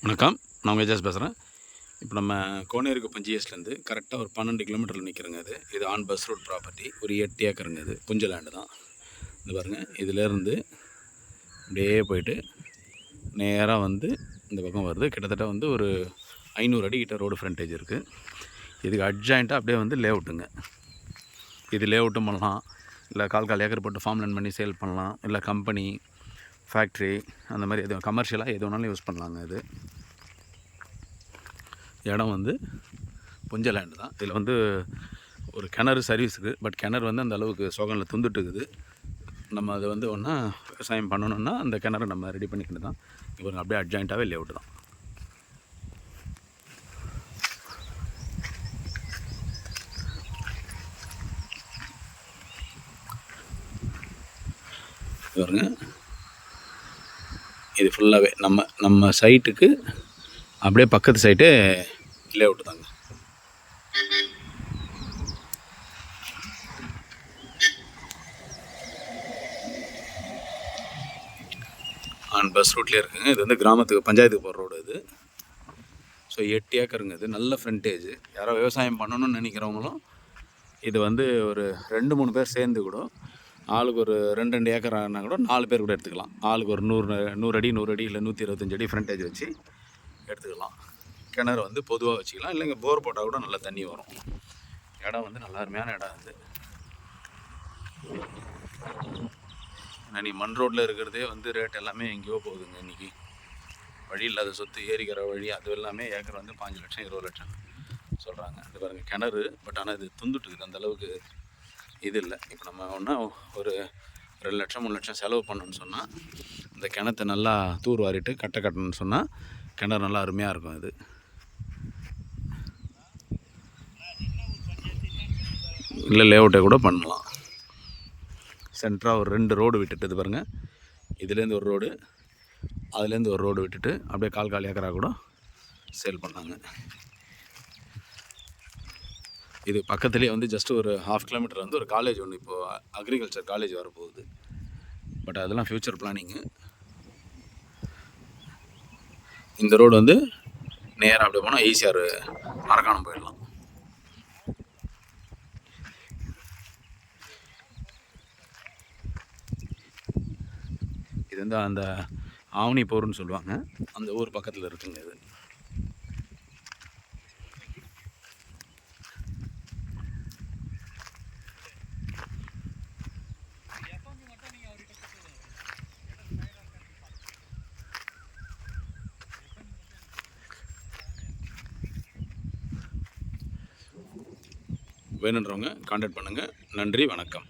வணக்கம், நான் உங்கள் ஏஜாஸ் பேசுகிறேன். இப்போ நம்ம கோனேரிக்குப்பம் ஜிஎஸ்லேருந்து கரெக்டாக ஒரு 12 கிலோமீட்டரில் நிற்கிறோங்க. இது ஆன் பஸ் ரோட் ப்ராப்பர்ட்டி. ஒரு 8 ஏக்கருங்க. இது புஞ்ச லேண்டு தான். இது பாருங்கள், இதிலேருந்து அப்படியே போயிட்டு நேராக வந்து இந்த பக்கம் வருது. கிட்டத்தட்ட வந்து ஒரு 500 அடி கிட்ட ரோடு ஃப்ரண்டேஜ் இருக்குது. இதுக்கு அட்ஜாயிண்ட்டாக அப்படியே வந்து லேஅவுட்டுங்க. இது லேஅவுட்டும் பண்ணலாம், இல்லை கால் ஏக்கர் போட்டு ஃபார்ம் லேண்ட் பண்ணி சேல் பண்ணலாம், இல்லை கம்பெனி, ஃபேக்ட்ரி அந்த மாதிரி எதுவும் கமர்ஷியலாக எது வேணாலும் யூஸ் பண்ணலாங்க. இது இடம் வந்து புஞ்ச லேண்டு தான். இதில் வந்து ஒரு கிணறு சர்வீஸுக்கு, பட் கிணறு வந்து அந்த அளவுக்கு சோகனில் துந்துட்டுக்குது. நம்ம அதை வந்து ஒன்றா விவசாயம் பண்ணணுன்னா அந்த கிணறு நம்ம ரெடி பண்ணிக்கிட்டு தான். இப்போ அப்படியே அட்ஜாயிண்ட்டாகவே லேஅவுட் தான். பாருங்க, இது ஃபுல்லாகவே நம்ம சைட்டுக்கு அப்படியே பக்கத்து சைட்டு லேஅவுட் தாங்க. ஆன் பஸ் ரூட்லேயே இருக்குங்க. இது வந்து கிராமத்துக்கு பஞ்சாயத்துக்கு போகிற ரோடு இது. ஸோ 8 ஏக்கருங்க. இது நல்ல ஃப்ரண்டேஜ். யாரோ விவசாயம் பண்ணணும்னு நினைக்கிறவங்களும் இது வந்து ஒரு 2-3 பேர் சேர்ந்து கூட ஆளுக்கு ஒரு 2 ஏக்கர் ஆனால் கூட 4 பேர் கூட எடுத்துக்கலாம். ஆளுக்கு ஒரு 100 அடி இல்லை 125 அடி ஃப்ரண்டேஜ் வச்சு எடுத்துக்கலாம். கிணறு வந்து பொதுவாக வச்சுக்கலாம், இல்லைங்க போர் போட்டால் கூட நல்லா தண்ணி வரும். இடம் வந்து நல்லா அருமையான இடம் இது. ஏன்னா நீ மண் ரோட்டில் இருக்கிறதே வந்து ரேட் எல்லாமே எங்கேயோ போகுதுங்க. இன்றைக்கி வழி இல்லாத சொத்து, ஏரிக்கிற வழி, அது எல்லாமே ஏக்கர் வந்து 5 லட்சம் 20 லட்சம் சொல்கிறாங்க. இது பாருங்கள் கிணறு, பட் ஆனால் இது துந்துட்டுக்குது. அந்தளவுக்கு இது இல்லை. இப்போ நம்ம ஒன்றா ஒரு 2 லட்சம் 3 லட்சம் செலவு பண்ணணுன்னு சொன்னால் இந்த கிணத்தை நல்லா தூர் வாரிட்டு கட்டணும்னு சொன்னால் கிணறு நல்லா அருமையாக இருக்கும். இது இல்லை லேஅவுட்டை கூட பண்ணலாம். சென்டராக ஒரு 2 ரோடு விட்டுட்டு, இது பாருங்கள், இதுலேருந்து ஒரு ரோடு, அதுலேருந்து ஒரு ரோடு விட்டுட்டு அப்படியே கால் ஏக்கராக கூட சேல் பண்ணாங்க. இது பக்கத்துலேயே வந்து ஜஸ்ட் ஒரு 1/2 கிலோமீட்டர் வந்து ஒரு காலேஜ் ஒன்று, இப்போது அக்ரிகல்ச்சர் காலேஜ் வரப்போகுது. பட் அதெல்லாம் ஃப்யூச்சர் பிளானிங்கு. இந்த ரோடு வந்து நேராக அப்படியே போனால் ஈஸியாக மரக்காணம் போயிடலாம். இது வந்து அந்த ஆவணி போர்னு சொல்லுவாங்க, அந்த ஊர் பக்கத்தில் இருக்குங்க. இது வேணுன்றவங்க கான்டாக்ட் பண்ணுங்கள். நன்றி, வணக்கம்.